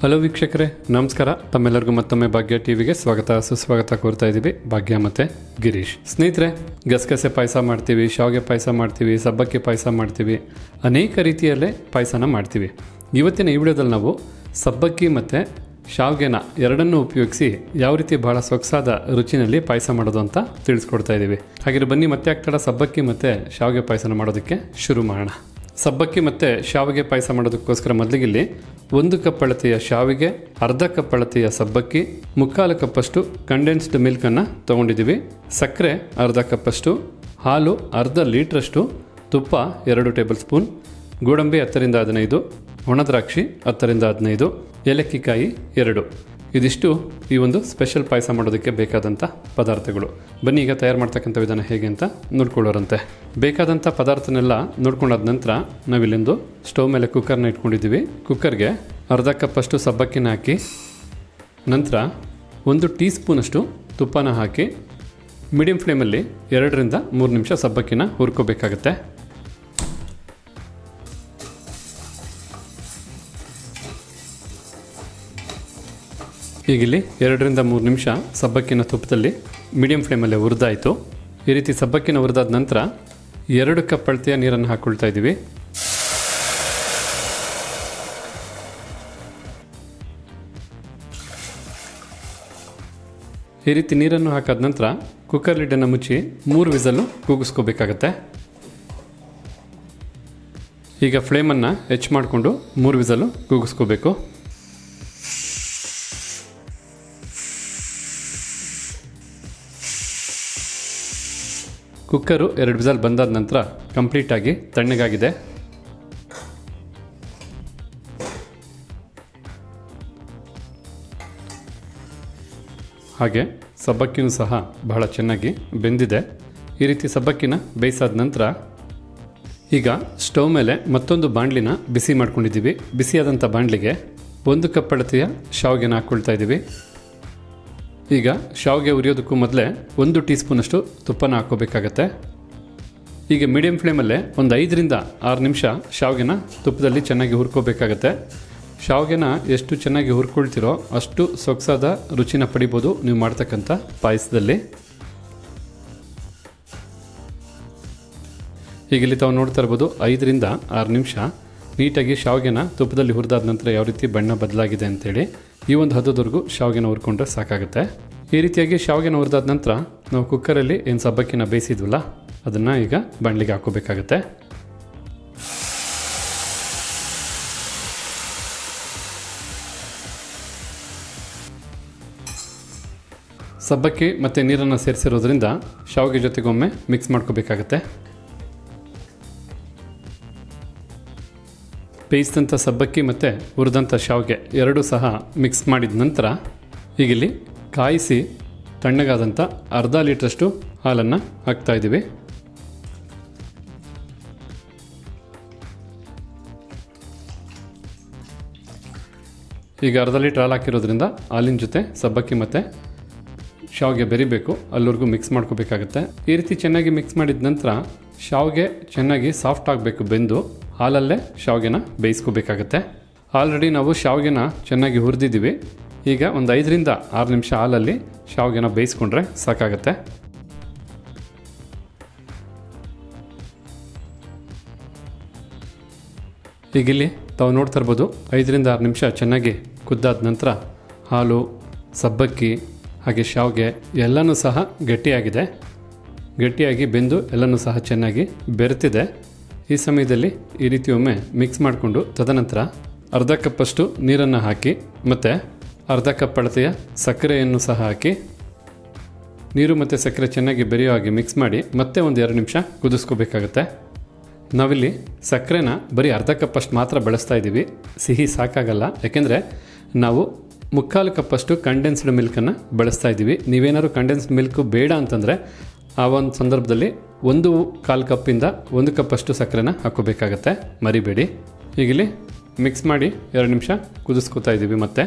Hello ವೀಕ್ಷಕರೇ, ನಮಸ್ಕಾರ. ತಮ್ಮೆಲ್ಲರಿಗೂ ಮತ್ತೊಮ್ಮೆ ಭಾಗ್ಯ ಟಿವಿಗೆ ಸ್ವಾಗತ ಸುಸ್ವಾಗತ ಕೋರ್ತಾ ಇದ್ದೀವಿ. ಭಾಗ್ಯ ಮತ್ತು ಗಿರೀಶ್. ಸ್ನೇಹಿತರೆ, ಗಸಗಸೆ ಪಾಯಸ ಮಾಡ್ತೀವಿ, ಶಾವಿಗೆ ಪಾಯಸ ಮಾಡ್ತೀವಿ, ಸಬ್ಬಕ್ಕಿ ಪಾಯಸ ಮಾಡ್ತೀವಿ, ಅನೇಕ ರೀತಿಯಲ್ಲೇ ಪಾಯಸನ ಮಾಡ್ತೀವಿ. ಇವತ್ತಿನ ಈ ವಿಡಿಯೋದಲ್ಲಿ ನಾವು ಸಬ್ಬಕ್ಕಿ ಮತ್ತು ಶಾವಿಗೆನ ಎರಡನ್ನೂ ಉಪಯೋಗಿಸಿ ಯಾವ ರೀತಿ ಬಹಳ ಸೊಗಸಾದ ರುಚಿನಲ್ಲಿ ಪಾಯಸ ಮಾಡೋದು ಅಂತ ತಿಳಿಸ್ಕೊಡ್ತಾ ಇದ್ದೀವಿ. ಹಾಗೆ ಬನ್ನಿ ಮತ್ತೆ ಆಗ್ತಾಡ ಸಬ್ಬಕ್ಕಿ ಮತ್ತು ಶಾವಿಗೆ ಪಾಯಸನ ಮಾಡೋದಕ್ಕೆ ಶುರು ಮಾಡೋಣ. ಸಬ್ಬಕ್ಕಿ ಮತ್ತು ಶಾವಿಗೆ ಪಾಯಸ ಮಾಡೋದಕ್ಕೋಸ್ಕರ ಮೊದಲಿಗೆ 1 ಕಪ್ ಅಳತೆಯ ಶಾವಿಗೆ, ಅರ್ಧ ಕಪ್ ಅಳತೆಯ ಸಬ್ಬಕ್ಕಿ, 3/4 ಕಪ್ಪಷ್ಟು ಕಂಡೆನ್ಸ್ಡ್ ಮಿಲ್ಕನ್ನು ತೊಗೊಂಡಿದ್ದೀವಿ, ಸಕ್ಕರೆ ಅರ್ಧ ಕಪ್ಪಷ್ಟು, ಹಾಲು ಅರ್ಧ ಲೀಟ್ರಷ್ಟು, ತುಪ್ಪ 2 ಟೇಬಲ್ ಸ್ಪೂನ್, ಗೋಡಂಬಿ 10ರಿಂದ 15, ಒಣದ್ರಾಕ್ಷಿ 10ರಿಂದ 15, ಏಲಕ್ಕಿಕಾಯಿ 2. ಇದಿಷ್ಟು ಈ ಒಂದು ಸ್ಪೆಷಲ್ ಪಾಯಸ ಮಾಡೋದಕ್ಕೆ ಬೇಕಾದಂಥ ಪದಾರ್ಥಗಳು. ಬನ್ನಿ ಈಗ ತಯಾರು ಮಾಡ್ತಕ್ಕಂಥ ವಿಧಾನ ಹೇಗೆ ಅಂತ ನೋಡ್ಕೊಳ್ಳೋರಂತೆ. ಬೇಕಾದಂಥ ಪದಾರ್ಥನೆಲ್ಲ ನೋಡ್ಕೊಂಡಾದ ನಂತರ ನಾವಿಲ್ಲಿಂದು ಸ್ಟವ್ ಮೇಲೆ ಕುಕ್ಕರ್ನ ಇಟ್ಕೊಂಡಿದ್ದೀವಿ. ಕುಕ್ಕರ್ಗೆ ಅರ್ಧ ಕಪ್ಪಷ್ಟು ಸಬ್ಬಕ್ಕಿನ ಹಾಕಿ, ನಂತರ 1 ಟೀ ಸ್ಪೂನಷ್ಟು ತುಪ್ಪನ ಹಾಕಿ ಮೀಡಿಯಂ ಫ್ಲೇಮಲ್ಲಿ 2ರಿಂದ 3 ನಿಮಿಷ ಸಬ್ಬಕ್ಕಿನ ಹುರ್ಕೋಬೇಕಾಗತ್ತೆ. ಈಗಿಲ್ಲಿ 2ರಿಂದ 3 ನಿಮಿಷ ಸಬ್ಬಕ್ಕಿನ ತುಪ್ಪದಲ್ಲಿ ಮೀಡಿಯಂ ಫ್ಲೇಮಲ್ಲೇ ಹುರಿದಾಯಿತು. ಈ ರೀತಿ ಸಬ್ಬಕ್ಕಿನ ಹುರಿದಾದ ನಂತರ 2 ಕಪ್ ಅಳತೆಯ ನೀರನ್ನು ಹಾಕ್ಕೊಳ್ತಾ ಇದ್ದೀವಿ. ಈ ರೀತಿ ನೀರನ್ನು ಹಾಕಾದ ನಂತರ ಕುಕ್ಕರ್ ಲಿಡ್ಡನ್ನು ಮುಚ್ಚಿ 3 ವಿಸಲ್ಲು ಕೂಗಿಸ್ಕೋಬೇಕಾಗತ್ತೆ. ಈಗ ಫ್ಲೇಮನ್ನು ಹೆಚ್ಚು ಮಾಡಿಕೊಂಡು 3 ವಿಸಲ್ಲು ಕೂಗಿಸ್ಕೋಬೇಕು. ಕುಕ್ಕರು 2 ವಿಸಲ್ ಬಂದಾದ ನಂತರ ಕಂಪ್ಲೀಟಾಗಿ ತಣ್ಣಗಾಗಿದೆ. ಹಾಗೆ ಸಬ್ಬಕ್ಕಿನೂ ಸಹ ಬಹಳ ಚೆನ್ನಾಗಿ ಬೆಂದಿದೆ. ಈ ರೀತಿ ಸಬ್ಬಕ್ಕಿನ ಬೇಯಿಸಾದ ನಂತರ ಈಗ ಸ್ಟವ್ ಮೇಲೆ ಮತ್ತೊಂದು ಬಾಣಲಿನ ಬಿಸಿ ಮಾಡ್ಕೊಂಡಿದ್ದೀವಿ. ಬಿಸಿಯಾದಂಥ ಬಾಣಲಿಗೆ 1 ಕಪ್ ಅಳತೆಯ ಶಾವಿಗೆನ ಹಾಕ್ಕೊಳ್ತಾ ಇದ್ದೀವಿ. ಈಗ ಶಾವಿಗೆ ಉರಿಯೋದಕ್ಕೂ ಮೊದಲೇ 1 ಟೀ ಸ್ಪೂನಷ್ಟು ತುಪ್ಪನ ಹಾಕ್ಕೋಬೇಕಾಗತ್ತೆ. ಈಗ ಮೀಡಿಯಂ ಫ್ಲೇಮಲ್ಲೇ ಒಂದು 5ರಿಂದ 6 ನಿಮಿಷ ಶಾವಿಗೆನ ತುಪ್ಪದಲ್ಲಿ ಚೆನ್ನಾಗಿ ಹುರ್ಕೋಬೇಕಾಗತ್ತೆ. ಶಾವಿಗೆನ ಎಷ್ಟು ಚೆನ್ನಾಗಿ ಹುರ್ಕೊಳ್ತಿರೋ ಅಷ್ಟು ಸೊಗಸಾದ ರುಚಿನ ಪಡಿಬೋದು ನೀವು ಮಾಡ್ತಕ್ಕಂಥ ಪಾಯಸದಲ್ಲಿ. ಈಗ ಇಲ್ಲಿ ತಾವು ನೋಡ್ತಾ ಇರ್ಬೋದು 5ರಿಂದ 6 ನಿಮಿಷ ನೀಟಾಗಿ ಶಾವಿಗೆನ ತುಪ್ಪದಲ್ಲಿ ಹುರಿದಾದ ನಂತರ ಯಾವ ರೀತಿ ಬಣ್ಣ ಬದಲಾಗಿದೆ ಅಂತೇಳಿ ಈ ಒಂದು ಹದದವರೆಗೂ ಶಾವಿಗೆನ ಹುರ್ಕೊಂಡ್ರೆ ಸಾಕಾಗುತ್ತೆ. ಈ ರೀತಿಯಾಗಿ ಶಾವಿಗೆನ ಹುರಿದಾದ ನಂತರ ನಾವು ಕುಕ್ಕರಲ್ಲಿ ಏನು ಸಬ್ಬಕ್ಕಿನ ಬೇಯಿಸಿದ್ವಲ್ಲ ಅದನ್ನು ಈಗ ಬಾಣಲಿಗೆ ಹಾಕೋಬೇಕಾಗತ್ತೆ. ಸಬ್ಬಕ್ಕಿ ಮತ್ತು ನೀರನ್ನು ಸೇರಿಸಿರೋದ್ರಿಂದ ಶಾವಿಗೆ ಜೊತೆಗೊಮ್ಮೆ ಮಿಕ್ಸ್ ಮಾಡ್ಕೋಬೇಕಾಗತ್ತೆ. ಬೇಯಿಸಿದಂಥ ಸಬ್ಬಕ್ಕಿ ಮತ್ತು ಹುರಿದಂಥ ಶಾವಿಗೆ ಎರಡೂ ಸಹ ಮಿಕ್ಸ್ ಮಾಡಿದ ನಂತರ ಈಗಿಲ್ಲಿ ಕಾಯಿಸಿ ತಣ್ಣಗಾದಂಥ ಅರ್ಧ ಲೀಟ್ರಷ್ಟು ಹಾಲನ್ನು ಹಾಕ್ತಾಯಿದ್ದೀವಿ. ಈಗ ಅರ್ಧ ಲೀಟ್ರ್ ಹಾಲು ಹಾಕಿರೋದ್ರಿಂದ ಹಾಲಿನ ಜೊತೆ ಸಬ್ಬಕ್ಕಿ ಮತ್ತು ಶಾವಿಗೆ ಬೆರಿಬೇಕು, ಅಲ್ಲಿವರೆಗೂ ಮಿಕ್ಸ್ ಮಾಡ್ಕೋಬೇಕಾಗತ್ತೆ. ಈ ರೀತಿ ಚೆನ್ನಾಗಿ ಮಿಕ್ಸ್ ಮಾಡಿದ ನಂತರ ಶಾವಿಗೆ ಚೆನ್ನಾಗಿ ಸಾಫ್ಟ್ ಆಗಬೇಕು, ಬೆಂದು ಹಾಲಲ್ಲೇ ಶಾವಿಗೆನ ಬೇಯಿಸ್ಕೋಬೇಕಾಗತ್ತೆ. ಆಲ್ರೆಡಿ ನಾವು ಶಾವಿಗೆನ ಚೆನ್ನಾಗಿ ಹುರಿದಿದ್ದೀವಿ. ಈಗ ಒಂದು 5ರಿಂದ 6 ನಿಮಿಷ ಹಾಲಲ್ಲಿ ಶಾವಿಗೆನ ಬೇಯಿಸ್ಕೊಂಡ್ರೆ ಸಾಕಾಗತ್ತೆ. ಈಗಿಲ್ಲಿ ತಾವು ನೋಡ್ತಾ ಇರ್ಬೋದು 5ರಿಂದ 6 ನಿಮಿಷ ಚೆನ್ನಾಗಿ ಕುದ್ದಾದ ನಂತರ ಹಾಲು, ಸಬ್ಬಕ್ಕಿ ಹಾಗೆ ಶಾವಿಗೆ ಎಲ್ಲನೂ ಸಹ ಗಟ್ಟಿಯಾಗಿ ಬೆಂದು ಎಲ್ಲನೂ ಸಹ ಚೆನ್ನಾಗಿ ಬೆರೆತಿದೆ. ಈ ಸಮಯದಲ್ಲಿ ಈ ರೀತಿ ಒಮ್ಮೆ ಮಿಕ್ಸ್ ಮಾಡಿಕೊಂಡು ತದನಂತರ ಅರ್ಧ ಕಪ್ಪಷ್ಟು ನೀರನ್ನು ಹಾಕಿ ಮತ್ತು ಅರ್ಧ ಕಪ್ ಅಳತೆಯ ಸಕ್ಕರೆಯನ್ನು ಸಹ ಹಾಕಿ ನೀರು ಮತ್ತು ಸಕ್ಕರೆ ಚೆನ್ನಾಗಿ ಬೆರೆಯೋ ಹಾಗೆ ಮಿಕ್ಸ್ ಮಾಡಿ ಮತ್ತೆ ಒಂದು 2 ನಿಮಿಷ ಕುದಿಸ್ಕೋಬೇಕಾಗತ್ತೆ. ನಾವಿಲ್ಲಿ ಸಕ್ಕರೆನ ಬರೀ ಅರ್ಧ ಕಪ್ಪಷ್ಟು ಮಾತ್ರ ಬಳಸ್ತಾ ಇದ್ದೀವಿ, ಸಿಹಿ ಸಾಕಾಗಲ್ಲ. ಯಾಕೆಂದರೆ ನಾವು 3/4 ಕಪ್ಪಷ್ಟು ಕಂಡೆನ್ಸ್ಡ್ ಮಿಲ್ಕನ್ನು ಬಳಸ್ತಾ ಇದ್ದೀವಿ. ನೀವೇನಾದ್ರು ಕಂಡೆನ್ಸ್ಡ್ ಮಿಲ್ಕು ಬೇಡ ಅಂತಂದರೆ ಆ ಒಂದು ಸಂದರ್ಭದಲ್ಲಿ 1/4 ಕಪ್ಪಿಂದ 1 ಕಪ್ಪಷ್ಟು ಸಕ್ಕರೆನ ಹಾಕೋಬೇಕಾಗತ್ತೆ, ಮರಿಬೇಡಿ. ಈಗಿಲ್ಲಿ ಮಿಕ್ಸ್ ಮಾಡಿ 2 ನಿಮಿಷ ಕುದಿಸ್ಕೋತಾ ಇದ್ದೀವಿ. ಮತ್ತೆ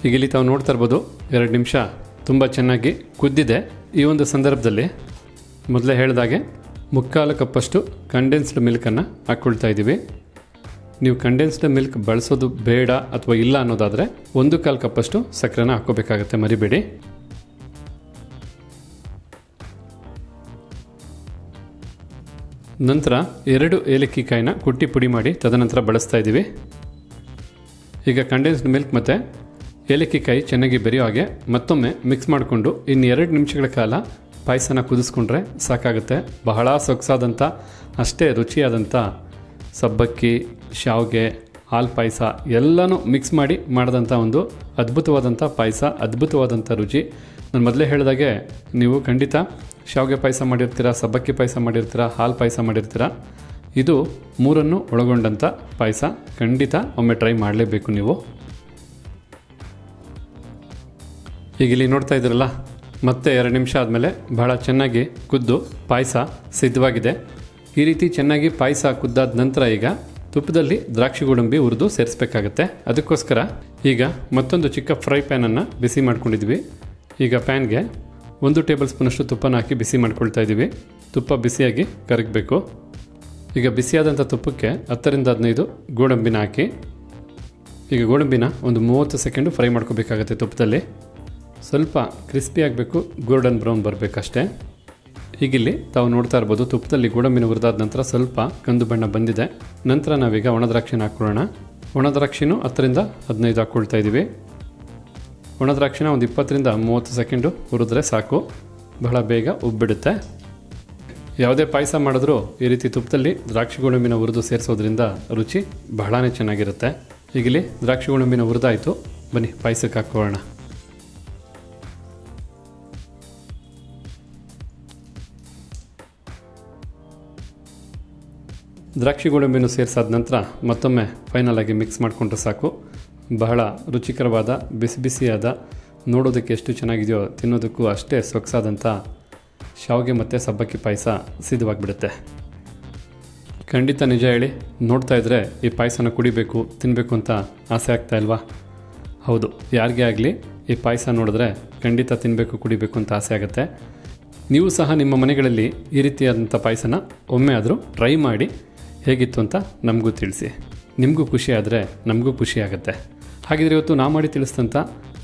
ಈಗಿಲ್ಲಿ ತಾವು ನೋಡ್ತಾ ಇರ್ಬೋದು 2 ನಿಮಿಷ ತುಂಬ ಚೆನ್ನಾಗಿ ಕುದ್ದಿದೆ. ಈ ಒಂದು ಸಂದರ್ಭದಲ್ಲಿ ಮೊದಲೇ ಹೇಳಿದಾಗೆ 3/4 ಕಪ್ಪಷ್ಟು ಕಂಡೆನ್ಸ್ಡ್ ಮಿಲ್ಕನ್ನು ಹಾಕ್ಕೊಳ್ತಾ ಇದ್ದೀವಿ. ನೀವು ಕಂಡೆನ್ಸ್ಡ್ ಮಿಲ್ಕ್ ಬಳಸೋದು ಬೇಡ ಅಥವಾ ಇಲ್ಲ ಅನ್ನೋದಾದರೆ 1/4 ಕಪ್ಪಷ್ಟು ಸಕ್ಕರೆನ ಹಾಕ್ಕೋಬೇಕಾಗತ್ತೆ, ಮರಿಬೇಡಿ. ನಂತರ 2 ಏಲಕ್ಕಿ ಕಾಯಿನ ಕುಟ್ಟಿ ಪುಡಿ ಮಾಡಿ ತದನಂತರ ಬಳಸ್ತಾ ಇದ್ದೀವಿ. ಈಗ ಕಂಡೆನ್ಸ್ಡ್ ಮಿಲ್ಕ್ ಮತ್ತು ಏಲಕ್ಕಿ ಕಾಯಿ ಚೆನ್ನಾಗಿ ಬೆರೆಯೋ ಹಾಗೆ ಮತ್ತೊಮ್ಮೆ ಮಿಕ್ಸ್ ಮಾಡಿಕೊಂಡು ಇನ್ನು 2 ನಿಮಿಷಗಳ ಕಾಲ ಪಾಯಸನ ಕುದಿಸ್ಕೊಂಡ್ರೆ ಸಾಕಾಗುತ್ತೆ. ಬಹಳ ಸೊಗಸಾದಂಥ ಅಷ್ಟೇ ರುಚಿಯಾದಂಥ ಸಬ್ಬಕ್ಕಿ, ಶಾವಿಗೆ, ಹಾಲು ಪಾಯಸ ಎಲ್ಲನೂ ಮಿಕ್ಸ್ ಮಾಡಿ ಮಾಡಿದಂಥ ಒಂದು ಅದ್ಭುತವಾದಂಥ ಪಾಯಸ, ಅದ್ಭುತವಾದಂಥ ರುಚಿ. ನಾನು ಮೊದಲೇ ಹೇಳಿದಾಗೆ ನೀವು ಖಂಡಿತ ಶಾವಿಗೆ ಪಾಯಸ ಮಾಡಿರ್ತೀರ, ಸಬ್ಬಕ್ಕಿ ಪಾಯಸ ಮಾಡಿರ್ತೀರ, ಹಾಲು ಪಾಯಸ ಮಾಡಿರ್ತೀರ. ಇದು 3 ಒಳಗೊಂಡಂಥ ಪಾಯಸ. ಖಂಡಿತ ಒಮ್ಮೆ ಟ್ರೈ ಮಾಡಲೇಬೇಕು ನೀವು. ಈಗ ಇಲ್ಲಿ ನೋಡ್ತಾ ಇದ್ದೀರಲ್ಲ, ಮತ್ತೆ 2 ನಿಮಿಷ ಆದಮೇಲೆ ಬಹಳ ಚೆನ್ನಾಗಿ ಕುದ್ದು ಪಾಯಸ ಸಿದ್ಧವಾಗಿದೆ. ಈ ರೀತಿ ಚೆನ್ನಾಗಿ ಪಾಯಸ ಕುದ್ದಾದ ನಂತರ ಈಗ ತುಪ್ಪದಲ್ಲಿ ದ್ರಾಕ್ಷಿ ಗೋಡಂಬಿ ಹುರಿದು ಸೇರಿಸಬೇಕಾಗತ್ತೆ. ಅದಕ್ಕೋಸ್ಕರ ಈಗ ಮತ್ತೊಂದು ಚಿಕ್ಕ ಫ್ರೈ ಪ್ಯಾನನ್ನು ಬಿಸಿ ಮಾಡ್ಕೊಂಡಿದ್ವಿ. ಈಗ ಪ್ಯಾನ್ಗೆ 1 ಟೇಬಲ್ ಸ್ಪೂನಷ್ಟು ತುಪ್ಪನ ಹಾಕಿ ಬಿಸಿ ಮಾಡ್ಕೊಳ್ತಾ ಇದ್ದೀವಿ. ತುಪ್ಪ ಬಿಸಿಯಾಗಿ ಕರಗಬೇಕು. ಈಗ ಬಿಸಿಯಾದಂಥ ತುಪ್ಪಕ್ಕೆ 10 ರಿಂದ 15 ಗೋಡಂಬಿನ ಹಾಕಿ ಈಗ ಗೋಡಂಬಿನ ಒಂದು 30 ಸೆಕೆಂಡು ಫ್ರೈ ಮಾಡ್ಕೋಬೇಕಾಗತ್ತೆ ತುಪ್ಪದಲ್ಲಿ. ಸ್ವಲ್ಪ ಕ್ರಿಸ್ಪಿ ಆಗಬೇಕು, ಗೋಲ್ಡನ್ ಬ್ರೌನ್ ಬರಬೇಕಷ್ಟೇ. ಹೀಗಿಲ್ಲಿ ತಾವು ನೋಡ್ತಾ ಇರ್ಬೋದು, ತುಪ್ಪದಲ್ಲಿ ಗೋಡಂಬಿನ ಹುರಿದಾದ ನಂತರ ಸ್ವಲ್ಪ ಕಂದು ಬಣ್ಣ ಬಂದಿದೆ. ನಂತರ ನಾವೀಗ ಒಣದ್ರಾಕ್ಷಿನ ಹಾಕ್ಕೊಳ್ಳೋಣ. ಒಣದ್ರಾಕ್ಷಿನೂ 10 ರಿಂದ 15 ಹಾಕ್ಕೊಳ್ತಾ ಇದ್ದೀವಿ. ಒಣದ್ರಾಕ್ಷಿನ ಒಂದು 20 ರಿಂದ 30 ಸೆಕೆಂಡು ಹುರಿದ್ರೆ ಸಾಕು, ಬಹಳ ಬೇಗ ಉಬ್ಬಿಡುತ್ತೆ. ಯಾವುದೇ ಪಾಯಸ ಮಾಡಿದ್ರೂ ಈ ರೀತಿ ತುಪ್ಪದಲ್ಲಿ ದ್ರಾಕ್ಷಿ ಗೋಡಂಬಿನ ಹುರಿದು ಸೇರಿಸೋದ್ರಿಂದ ರುಚಿ ಬಹಳನೇ ಚೆನ್ನಾಗಿರುತ್ತೆ. ಈಗಲಿ ದ್ರಾಕ್ಷಿ ಗೋಡಂಬಿನ ಹುರಿದಾಯಿತು, ಬನ್ನಿ ಪಾಯಸಕ್ಕೆ ಹಾಕ್ಕೊಳ್ಳೋಣ. ದ್ರಾಕ್ಷಿ ಗೋಡಂಬಿನ ಸೇರಿಸಾದ ನಂತರ ಮತ್ತೊಮ್ಮೆ ಫೈನಲ್ ಆಗಿ ಮಿಕ್ಸ್ ಮಾಡಿಕೊಂಡ್ರೆ ಸಾಕು. ಬಹಳ ರುಚಿಕರವಾದ ಬಿಸಿ ಬಿಸಿಯಾದ, ನೋಡೋದಕ್ಕೆ ಎಷ್ಟು ಚೆನ್ನಾಗಿದೆಯೋ ತಿನ್ನೋದಕ್ಕೂ ಅಷ್ಟೇ ಸೊಗಸಾದಂಥ ಶಾವಿಗೆ ಮತ್ತು ಸಬ್ಬಕ್ಕಿ ಪಾಯಸ ಸಿದ್ಧವಾಗಿಬಿಡುತ್ತೆ. ಖಂಡಿತ ನಿಜ ಹೇಳಿ, ನೋಡ್ತಾ ಇದ್ದರೆ ಈ ಪಾಯಸನ ಕುಡಿಬೇಕು, ತಿನ್ನಬೇಕು ಅಂತ ಆಸೆ ಆಗ್ತಾ ಇಲ್ವಾ? ಹೌದು, ಯಾರಿಗೇ ಆಗಲಿ ಈ ಪಾಯಸ ನೋಡಿದ್ರೆ ಖಂಡಿತ ತಿನ್ನಬೇಕು, ಕುಡಿಬೇಕು ಅಂತ ಆಸೆ ಆಗುತ್ತೆ. ನೀವು ಸಹ ನಿಮ್ಮ ಮನೆಗಳಲ್ಲಿ ಈ ರೀತಿಯಾದಂಥ ಪಾಯಸನ ಒಮ್ಮೆ ಆದರೂ ಟ್ರೈ ಮಾಡಿ ಹೇಗಿತ್ತು ಅಂತ ನಮಗೂ ತಿಳಿಸಿ. ನಿಮಗೂ ಖುಷಿ ಆದರೆ ನಮಗೂ ಖುಷಿ ಆಗುತ್ತೆ. ಹಾಗಿದ್ರೆ ಇವತ್ತು ನಾ ಮಾಡಿ ತಿಳಿಸಿದಂಥ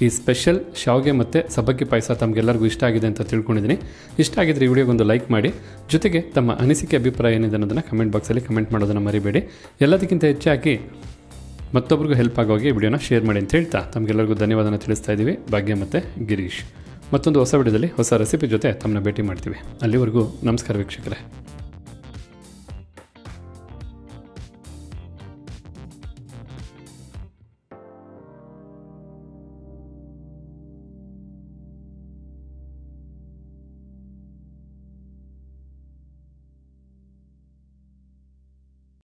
ಈ ಸ್ಪೆಷಲ್ ಶಾವಿಗೆ ಮತ್ತು ಸಬ್ಬಕ್ಕಿ ಪಾಯಸ ತಮಗೆಲ್ಲರಿಗೂ ಇಷ್ಟ ಆಗಿದೆ ಅಂತ ತಿಳ್ಕೊಂಡಿದ್ದೀನಿ. ಇಷ್ಟ ಆಗಿದ್ರೆ ಈ ವಿಡಿಯೋಗೊಂದು ಲೈಕ್ ಮಾಡಿ, ಜೊತೆಗೆ ತಮ್ಮ ಅನಿಸಿಕೆ ಅಭಿಪ್ರಾಯ ಏನಿದೆ ಅನ್ನೋದನ್ನು ಕಮೆಂಟ್ ಬಾಕ್ಸಲ್ಲಿ ಕಮೆಂಟ್ ಮಾಡೋದನ್ನು ಮರಿಬೇಡಿ. ಎಲ್ಲದಕ್ಕಿಂತ ಹೆಚ್ಚಾಗಿ ಮತ್ತೊಬ್ರಿಗೂ ಹೆಲ್ಪ್ ಆಗೋಗಿ ಈ ವಿಡಿಯೋನ ಶೇರ್ ಮಾಡಿ ಅಂತ ಹೇಳ್ತಾ ತಮಗೆಲ್ಲರಿಗೂ ಧನ್ಯವಾದನ ತಿಳಿಸ್ತಾ ಇದ್ದೀವಿ. ಭಾಗ್ಯ ಮತ್ತು ಗಿರೀಶ್. ಮತ್ತೊಂದು ಹೊಸ ವಿಡಿಯೋದಲ್ಲಿ ಹೊಸ ರೆಸಿಪಿ ಜೊತೆ ತಮ್ಮನ್ನ ಭೇಟಿ ಮಾಡ್ತೀವಿ. ಅಲ್ಲಿವರೆಗೂ ನಮಸ್ಕಾರ ವೀಕ್ಷಕರೇ.